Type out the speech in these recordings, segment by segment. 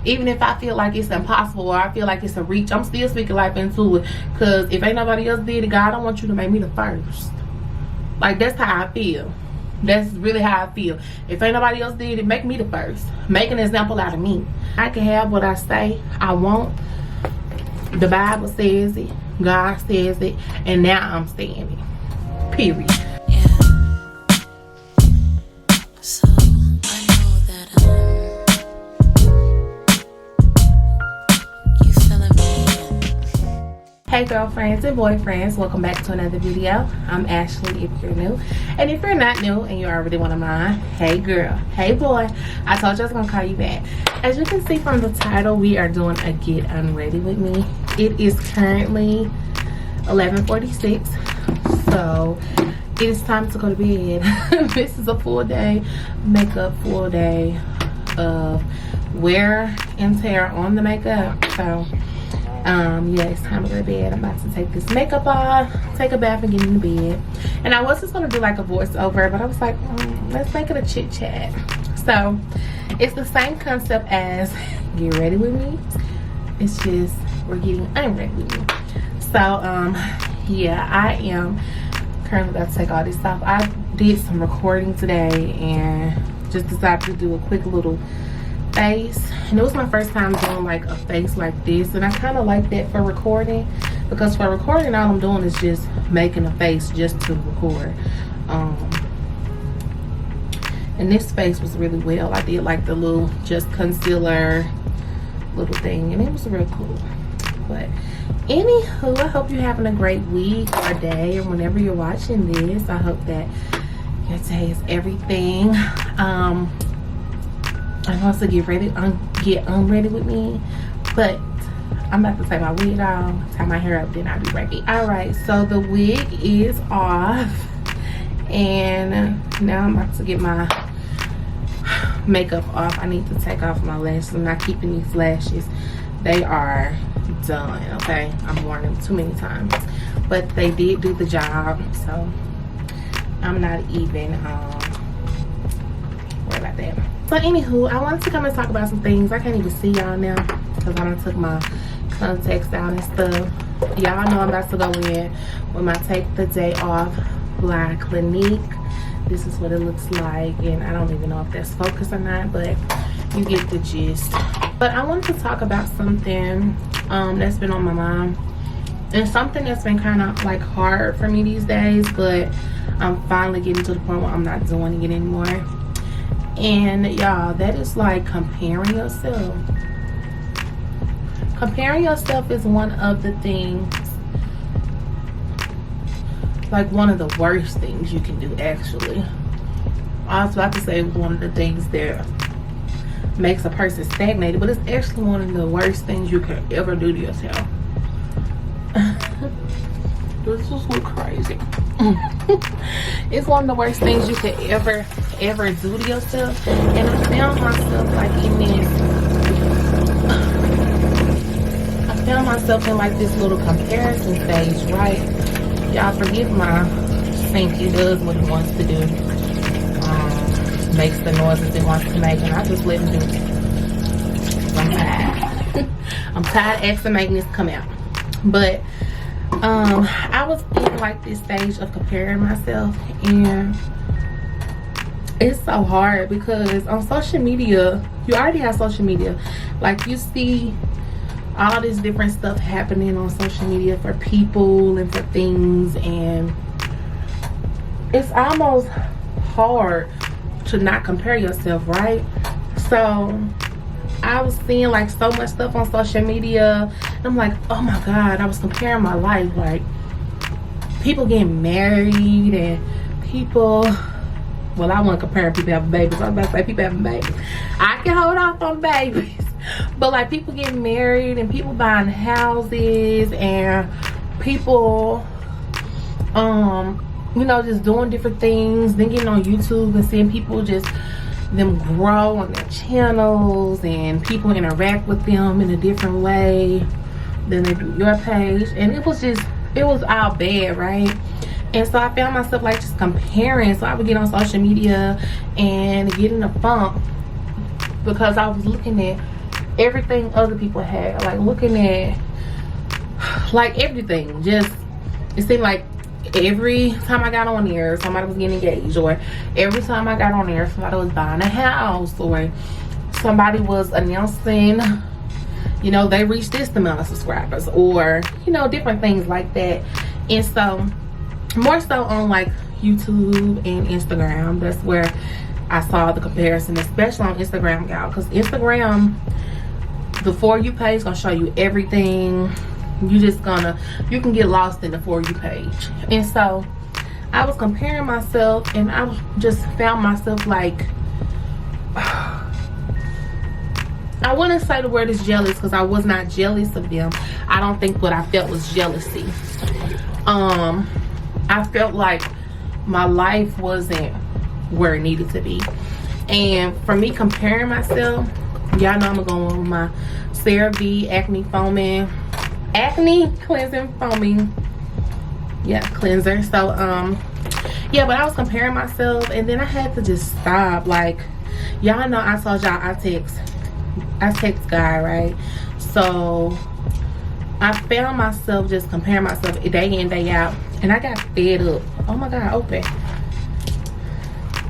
Even if I feel like it's impossible or I feel like it's a reach, I'm still speaking life into it. Because if ain't nobody else did it, God don't want you to make me the first. Like, that's how I feel. That's really how I feel. If ain't nobody else did it, make me the first. Make an example out of me. I can have what I say I want. The Bible says it. God says it. And now I'm saying it. Period. So I know that you feeling me. Hey girlfriends and boyfriends, welcome back to another video. I'm Ashley if you're new, and if you're not new and you're already one of mine, hey girl, hey boy, I told you I was gonna call you back. As you can see from the title, we are doing a get unready with me. It is currently 11:46, so it is time to go to bed. This is a full day makeup, full day of wear and tear on the makeup. So yeah, it's time to go to bed. I'm about to take this makeup off, take a bath, and get into bed. And I was just gonna do like a voiceover, but I was like, let's make it a chit chat. So it's the same concept as get ready with me. It's just we're getting unready with me. So yeah, I am currently about to take all this off. I did some recording today and just decided to do a quick little face, and it was my first time doing like a face like this, and I kind of like that for recording, because for recording all I'm doing is just making a face just to record. And this face was really well. I did like the little just concealer little thing, and it was real cool. But anywho, I hope you're having a great week or day, or whenever you're watching this. I hope that your day is everything. I'm also get unready with me, but I'm about to take my wig off, tie my hair up, then I'll be ready. All right, so the wig is off, and now I'm about to get my makeup off. I need to take off my lashes. I'm not keeping these lashes. They are done, okay? I'm worn them too many times, but they did do the job, so I'm not even worried about that. So anywho, I wanted to come and talk about some things. I can't even see y'all now because I done took my contacts out and stuff. Y'all know I'm about to go in with my Take the Day Off by Clinique. This is what it looks like, and I don't even know if that's focused or not, but you get the gist. But I wanted to talk about something that's been on my mind, and something that's been kind of like hard for me these days, but I'm finally getting to the point where I'm not doing it anymore. And y'all, that is like comparing yourself. Comparing yourself is one of the things, like one of the worst things you can do, actually. I was about to say one of the things that makes a person stagnated, but it's actually one of the worst things you can ever do to yourself. This is so crazy. It's one of the worst things you could ever do to yourself. And I found myself like in this, I found myself in like this little comparison stage, right? Y'all forgive my sink. It does what it wants to do. Makes the noises it wants to make, and I just let it do it. I'm tired. I'm tired of asking making this come out. But I was in like this stage of comparing myself, and it's so hard because on social media, you already have social media. Like, you see all this different stuff happening on social media for people and for things, and it's almost hard to not compare yourself, right? So I was seeing like so much stuff on social media, and I'm like, oh my god, I was comparing my life, like people getting married and people, well, I wasn't comparing people having babies. I was about to say people having babies. I can hold off on babies, but like people getting married and people buying houses and people you know, just doing different things, then getting on YouTube and seeing people just them grow on their channels, and people interact with them in a different way than they do your page. And it was all bad, right? And so I found myself like just comparing. So I would get on social media and get in a funk because I was looking at everything other people had, like looking at like everything. Just, it seemed like every time I got on there, somebody was getting engaged, or every time I got on there, somebody was buying a house, or somebody was announcing, you know, they reached this amount of subscribers, or, you know, different things like that. And so more so on like YouTube and Instagram, that's where I saw the comparison, especially on Instagram, y'all, because Instagram, the For You page gonna show you everything. You can get lost in the For You page. And so I was comparing myself, and I just found myself like, I wouldn't say the word is jealous, because I was not jealous of them. I don't think what I felt was jealousy. I felt like my life wasn't where it needed to be. And for me comparing myself, y'all know I'm going with my CeraVe acne cleansing foaming, yeah, cleanser. So yeah, but I was comparing myself, and then I had to just stop. Like, y'all know I told y'all I text guy, right? So I found myself just comparing myself day in, day out, and I got fed up. Oh my God, open.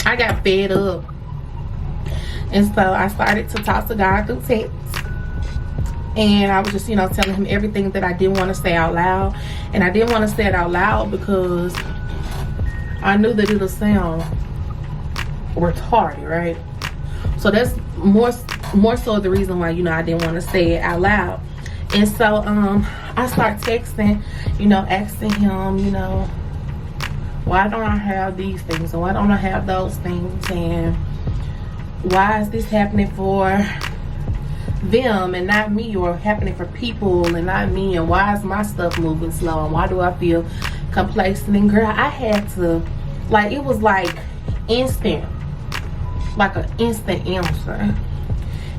I got fed up. And so I started to talk to God through text. And I was just, you know, telling him everything that I didn't want to say out loud. And I didn't want to say it out loud because I knew that it'll sound retarded, right? So that's more so the reason why, you know, I didn't want to say it out loud. And so I start texting, you know, asking him, you know, why don't I have these things, and why don't I have those things, and why is this happening for them and not me, or happening for people and not me, and why is my stuff moving slow, and why do I feel complacent? And girl, I had to, like, it was like instant, like an instant answer.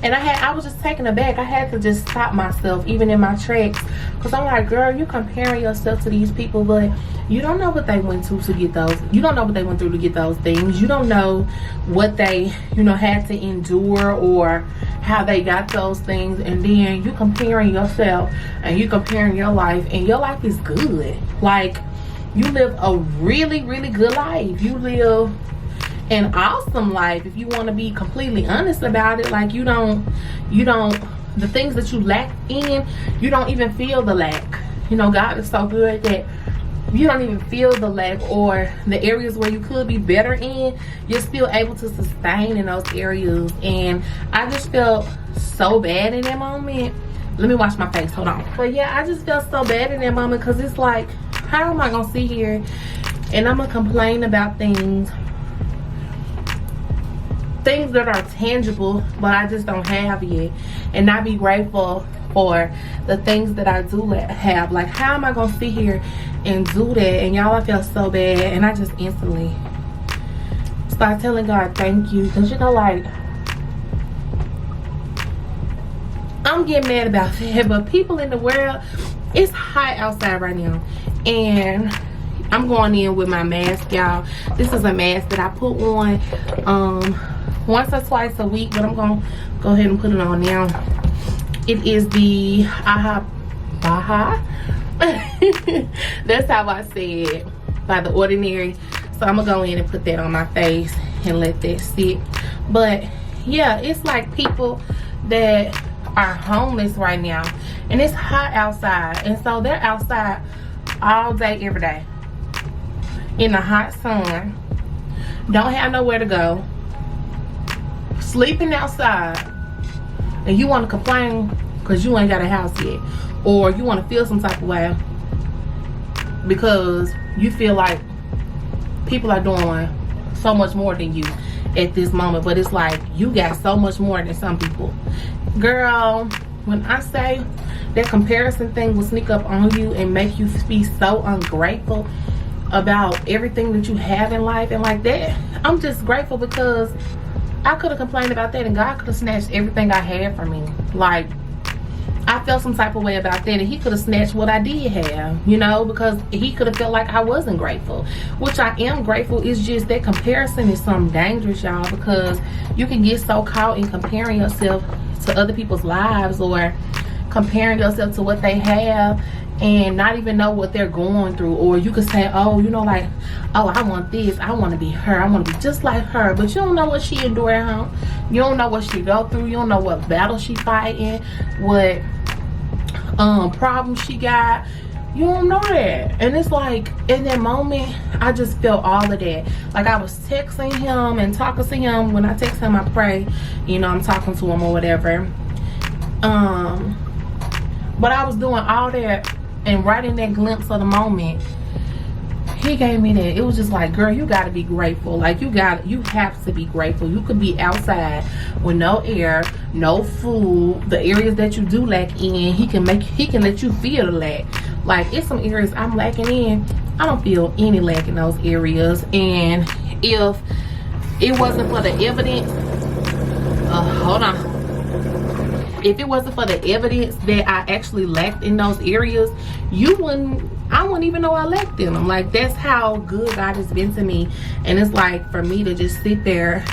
And I was just taken aback. I had to just stop myself, even in my tracks, because I'm like, girl, you're comparing yourself to these people, but you don't know what they went to get those. You don't know what they went through to get those things. You don't know what they, you know, had to endure, or how they got those things. And then you comparing yourself, and you comparing your life, and your life is good. Like, you live a really, really good life. You live an awesome life, if you want to be completely honest about it. Like, you don't, the things that you lack in, you don't even feel the lack. You know, God is so good that you don't even feel the lack, or the areas where you could be better in, you're still able to sustain in those areas. And I just felt so bad in that moment. Let me wash my face, hold on. But yeah, I just felt so bad in that moment, because it's like, how am I gonna sit here and I'm gonna complain about things that are tangible, but I just don't have yet, and not be grateful for the things that I do have? Like, how am I gonna sit here and do that? And y'all, I felt so bad, and I just instantly start telling God thank you, because, you know, like, I'm getting mad about that, but people in the world, it's hot outside right now, and I'm going in with my mask, y'all. This is a mask that I put on once or twice a week, but I'm gonna go ahead and put it on now. It is the Baha. That's how I say it, by The Ordinary. So I'm gonna go in and put that on my face and let that sit. But yeah, it's like people that are homeless right now, and it's hot outside, and so they're outside all day, every day, in the hot sun, don't have nowhere to go, sleeping outside, and you want to complain because you ain't got a house yet, or you want to feel some type of way because you feel like people are doing so much more than you at this moment. But it's like, you got so much more than some people. Girl, when I say that comparison thing will sneak up on you and make you be so ungrateful about everything that you have in life, and like that, I'm just grateful, because I could have complained about that and God could have snatched everything I had from me. Like, I felt some type of way about that, and he could have snatched what I did have, you know, because he could have felt like I wasn't grateful, which I am grateful. It's just that comparison is something dangerous, y'all, because you can get so caught in comparing yourself to other people's lives, or comparing yourself to what they have and not even know what they're going through. Or you could say, oh, you know, like, oh, I want this, I want to be her, I want to be just like her, but you don't know what she endured at home. You don't know what she go through. You don't know what battle she fighting, what problems she got. You don't know that. And it's like, in that moment, I just felt all of that. Like, I was texting him and talking to him. When I text him, I pray, you know, I'm talking to him or whatever. But I was doing all that, and right in that glimpse of the moment, he gave me that. It was just like, girl, you gotta be grateful. Like, you have to be grateful. You could be outside with no air, no food. The areas that you do lack in, he can let you feel the lack. Like, it's some areas I'm lacking in, I don't feel any lack in those areas. And if it wasn't for the evidence, hold on. If it wasn't for the evidence that I actually lacked in those areas, I wouldn't even know I lacked in them. Like, that's how good God has been to me. And it's like, for me to just sit there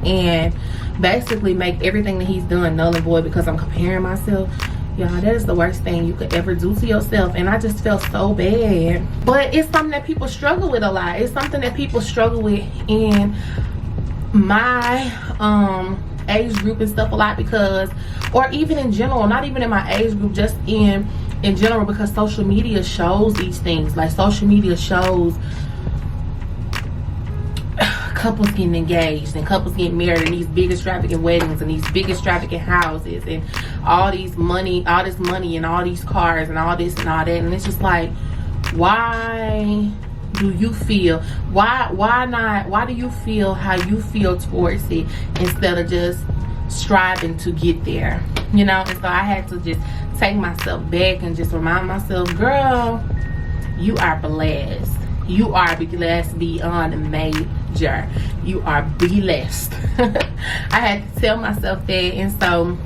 and basically make everything that he's done null and void because I'm comparing myself, y'all, that is the worst thing you could ever do to yourself. And I just felt so bad. But it's something that people struggle with a lot. It's something that people struggle with in my age group and stuff a lot, because, or even in general, not even in my age group, just in general, because social media shows these things. Like, social media shows couples getting engaged and couples getting married in these big extravagant weddings and these big extravagant houses and all this money and all these cars and all this and all that. And it's just like, why do you feel, why do you feel how you feel towards it instead of just striving to get there, you know? And so I had to just take myself back and just remind myself, girl, you are blessed. You are blessed beyond major. You are blessed. I had to tell myself that. And so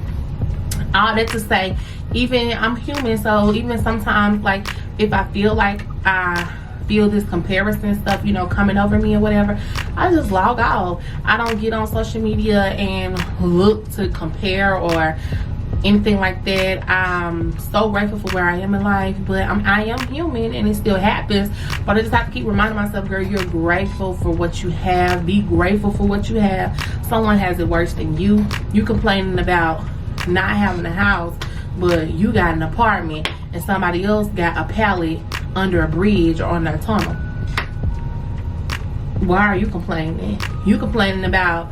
all that to say, even I'm human, so even sometimes, like, if I feel like I feel this comparison stuff, you know, coming over me or whatever, I just log off. I don't get on social media and look to compare or anything like that. I'm so grateful for where I am in life, but I am human and it still happens. But I just have to keep reminding myself, girl, you're grateful for what you have. Be grateful for what you have. Someone has it worse than you. You complaining about not having a house, but you got an apartment, and somebody else got a pallet under a bridge or on a tunnel. Why are you complaining? You complaining about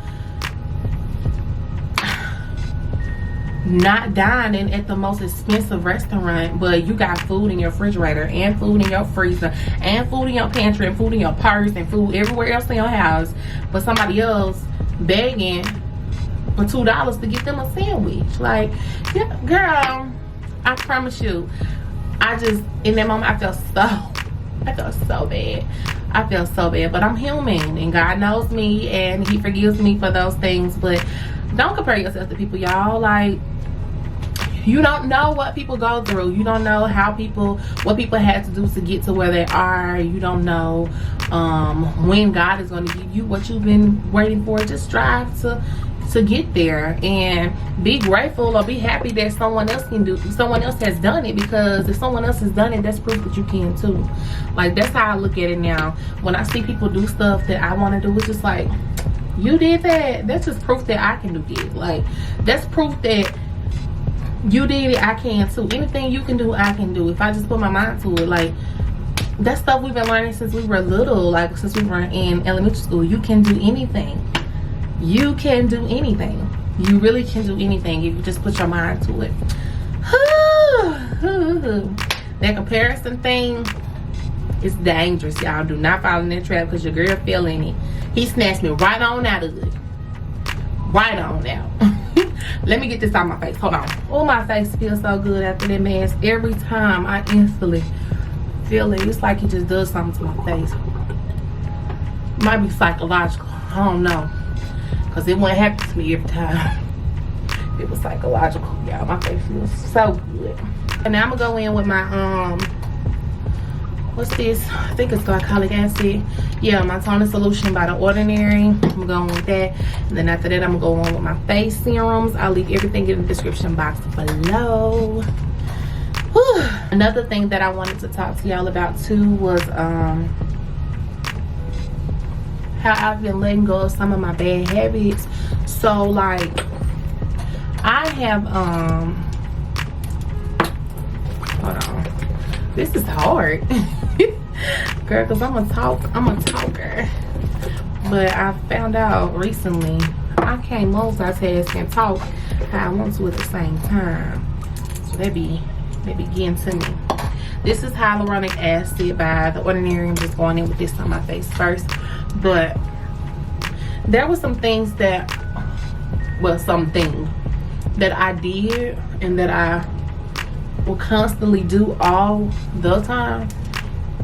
not dining at the most expensive restaurant, but you got food in your refrigerator and food in your freezer and food in your pantry and food in your purse and food everywhere else in your house, but somebody else begging for $2 to get them a sandwich. Like, yeah, girl, I promise you, in that moment, I felt so bad. I felt so bad, but I'm human and God knows me and he forgives me for those things. But don't compare yourself to people, y'all. Like, you don't know what people go through. You don't know what people had to do to get to where they are. You don't know when God is going to give you what you've been waiting for. Just strive to get there and be grateful or be happy that someone else has done it, because if someone else has done it, that's proof that you can too. Like, that's how I look at it now. When I see people do stuff that I want to do, it's just like, you did that. That's just proof that I can do it. Like, that's proof that you did it, I can too. Anything you can do, I can do if I just put my mind to it. Like, that's stuff we've been learning since we were little, like since we were in elementary school. You can do anything. You can do anything. You really can do anything if you just put your mind to it. That comparison thing is dangerous, y'all. Do not fall in that trap, because your girl fell in it. He snatched me right on out of it. Right on out. Let me get this out of my face. Hold on. Oh, my face feels so good after that mask. Every time I instantly feel it. It's like it just does something to my face. Might be psychological. I don't know. Because it wouldn't happen to me every time. It was psychological. Yeah, my face feels so good. And now I'm going to go in with my what's this? I think it's glycolic acid. Yeah, my toner solution by The Ordinary. I'm going with that. And then after that, I'm gonna go on with my face serums. I'll leave everything in the description box below. Whew. Another thing that I wanted to talk to y'all about too was how I've been letting go of some of my bad habits. So like, I have hold on, this is hard. Girl, because I'm a talker. But I found out recently I can't multitask and talk how I want to at the same time. So they be getting to me. This is hyaluronic acid by The Ordinary. I'm just going in with this on my face first. But there were some things that, well, something that I did and that I will constantly do all the time,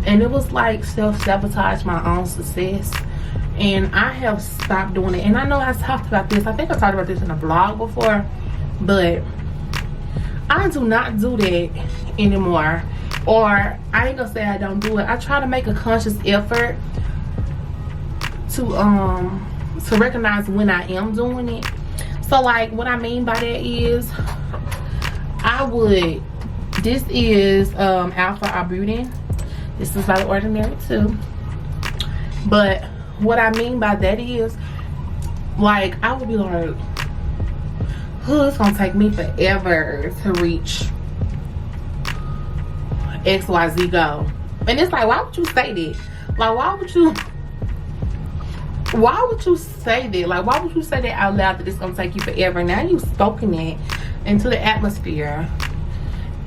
and it was like self-sabotage my own success. And I have stopped doing it. And I know I talked about this, I think I talked about this in a vlog before, but I do not do that anymore. Or I ain't gonna say I don't do it. I try to make a conscious effort to recognize when I am doing it. So like, what I mean by that is, this is alpha arbutin. This is by The Ordinary too. But what I mean by that is, like, I would be like, oh, it's gonna take me forever to reach XYZ goal. And it's like, why would you say that? Like, why would you say that? Like, why would you say that out loud, that it's gonna take you forever? Now you've spoken it into the atmosphere,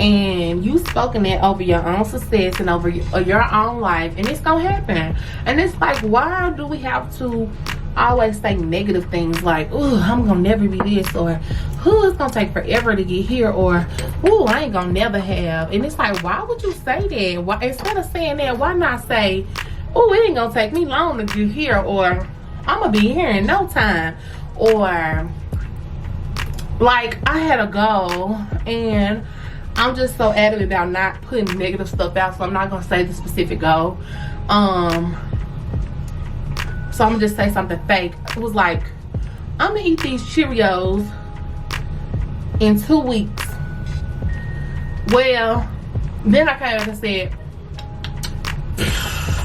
and you spoken it over your own success and over your own life, and it's gonna happen. And it's like, why do we have to always say negative things like, oh, I'm gonna never be this, or oh, it's gonna take forever to get here, or oh, I ain't gonna never have? And it's like, why would you say that? Why, instead of saying that, why not say, oh, it ain't gonna take me long to get here, or I'm gonna be here in no time? Or like, I had a goal, and I'm just so adamant about not putting negative stuff out, so I'm not gonna say the specific goal. So I'm gonna just say something fake. It was like, I'm gonna eat these Cheerios in 2 weeks. Well, then I came back and said,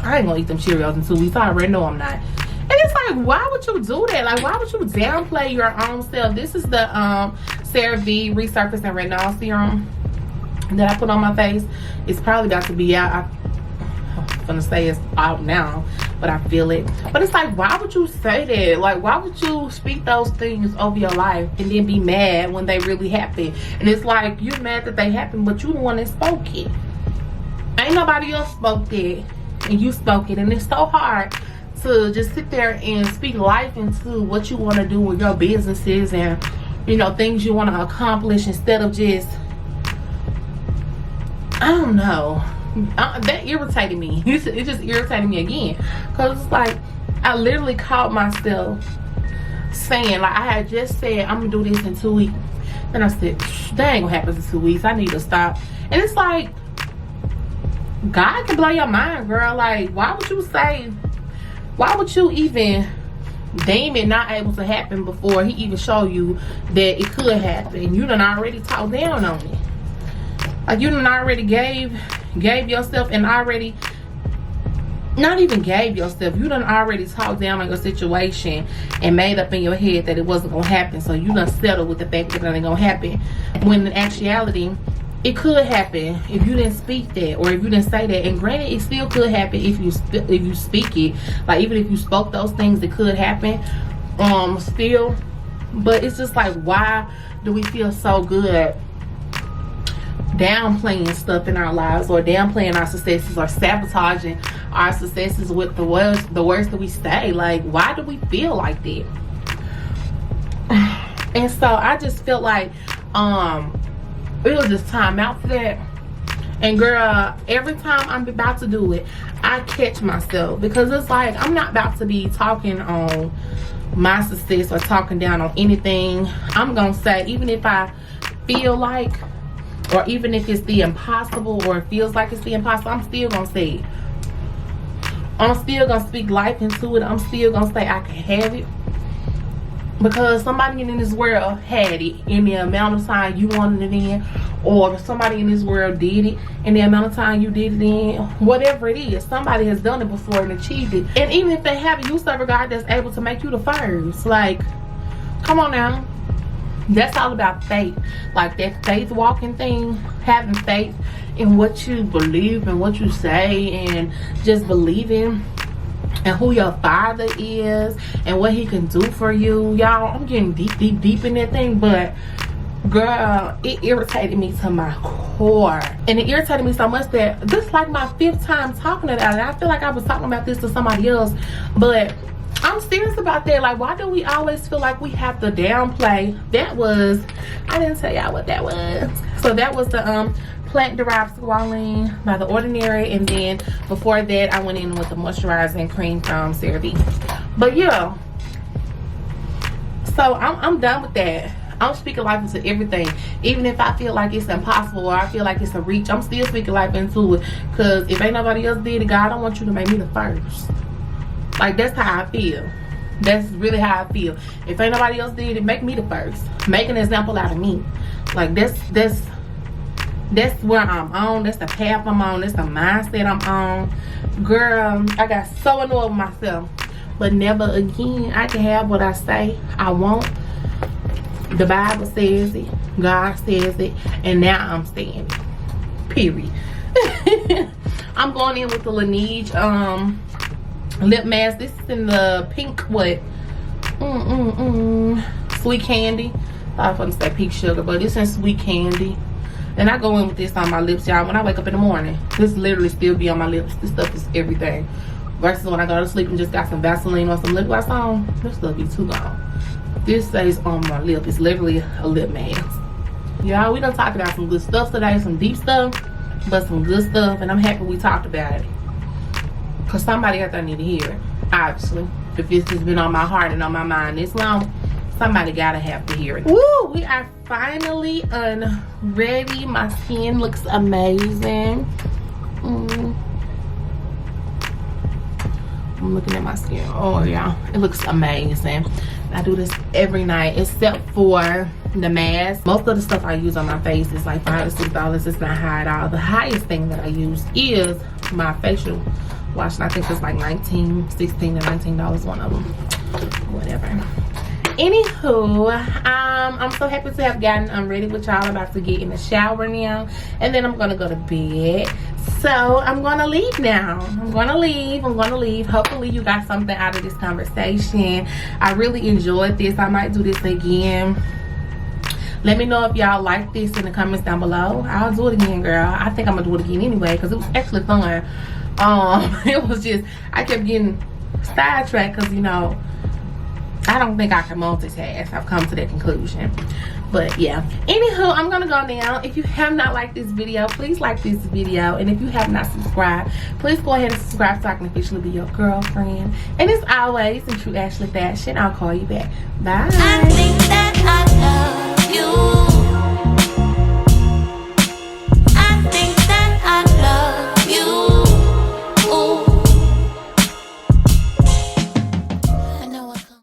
I ain't gonna eat them Cheerios in 2 weeks. I already know I'm not. And it's like, why would you do that? Like, why would you downplay your own self? This is the CeraVe Resurface and Retinol Serum that I put on my face. It's probably about to be out. I'm gonna say it's out now, but I feel it. But it's like, why would you say that? Like, why would you speak those things over your life and then be mad when they really happen? And it's like, you're mad that they happen, but you the one that spoke it. Ain't nobody else spoke it, and you spoke it. And it's so hard to just sit there and speak life into what you want to do with your businesses and, you know, things you want to accomplish, instead of just, I don't know. That irritated me. It just irritated me again, because it's like, I literally caught myself saying, like, I had just said I'm gonna do this in 2 weeks, then I said, that ain't gonna happen in 2 weeks, I need to stop. And it's like, God can blow your mind, girl. Like, why would you even deem it not able to happen before he even show you that it could happen? You done already talked down on it. Like, you done already gave yourself, and already, not even gave yourself, you done already talked down on your situation and made up in your head that it wasn't gonna happen. So you done settled with the fact that it ain't gonna happen, when in actuality it could happen if you didn't speak that, or if you didn't say that. And granted, it still could happen if you speak it. Like, even if you spoke those things, it could happen still. But it's just like, why do we feel so good downplaying stuff in our lives, or downplaying our successes, or sabotaging our successes with the words that we say? Like, why do we feel like that? And so I just felt like it was just time out for that. And girl, every time I'm about to do it, I catch myself, because it's like, I'm not about to be talking on my success or talking down on anything. I'm gonna say, even if I feel like or even if it's the impossible or it feels like it's the impossible, I'm still gonna say it. I'm still gonna speak life into it. I'm still gonna say I can have it, because somebody in this world had it in the amount of time you wanted it in, or somebody in this world did it in the amount of time you did it in. Whatever it is, somebody has done it before and achieved it. And even if they haven't, you serve a God that's able to make you the first. Like, come on now. That's all about faith. Like that faith walking thing, having faith in what you believe and what you say, and just believing and who your Father is and what he can do for you. Y'all, I'm getting deep in that thing, but girl, it irritated me to my core. And it irritated me so much that this is like my 5th time talking about it. I feel like I was talking about this to somebody else, but I'm serious about that. Like, why do we always feel like we have to downplay? That was, I didn't tell y'all what that was. So that was the plant-derived squalene by The Ordinary, and then before that I went in with the moisturizing cream from CeraVe. But yeah, so I'm done with that. I'm speaking life into everything. Even if I feel like it's impossible or I feel like it's a reach, I'm still speaking life into it. Because if ain't nobody else did it, God, I don't want you to make me the first. Like, that's how I feel. That's really how I feel. If ain't nobody else did it, make me the first. Make an example out of me. Like, that's where I'm on. That's the path I'm on. That's the mindset I'm on. Girl, I got so annoyed with myself. But never again. I can have what I say I want. The Bible says it. God says it. And now I'm saying it. Period. I'm going in with the Laneige lip mask. This is in the pink, what? Sweet Candy. I was going to say pink sugar, but it's in Sweet Candy. And I go in with this on my lips, y'all. When I wake up in the morning, this literally still be on my lips. This stuff is everything. Versus when I go to sleep and just got some Vaseline or some lip gloss on, this stuff be too gone. This stays on my lip. It's literally a lip mask. Y'all, we done talked about some good stuff today, some deep stuff, but some good stuff, and I'm happy we talked about it. Because somebody out there need to hear it, obviously. If this has been on my heart and on my mind this long, somebody gotta have to hear it. Woo! We are finally unready. My skin looks amazing. I'm looking at my skin. Oh yeah, it looks amazing. I do this every night except for the mask. Most of the stuff I use on my face is like $5 to $6. It's not high at all. The highest thing that I use is my facial wash, and I think it's like $16 to $19, one of them. Whatever. Anywho, I'm so happy to have gotten ready with y'all. I'm about to get in the shower now, and then I'm gonna go to bed. So I'm gonna leave now. I'm gonna leave. Hopefully you got something out of this conversation. I really enjoyed this. I might do this again. Let me know if y'all like this in the comments down below. I'll do it again, girl. I think I'm gonna do it again anyway, because it was actually fun. It was just, I kept getting sidetracked because, you know, I don't think I can multitask. I've come to that conclusion. But yeah, anywho, I'm gonna go now. If you have not liked this video, please like this video, and if you have not subscribed, please go ahead and subscribe so I can officially be your girlfriend. And as always, in true Ashley fashion, I'll call you back. Bye. I think that I love you.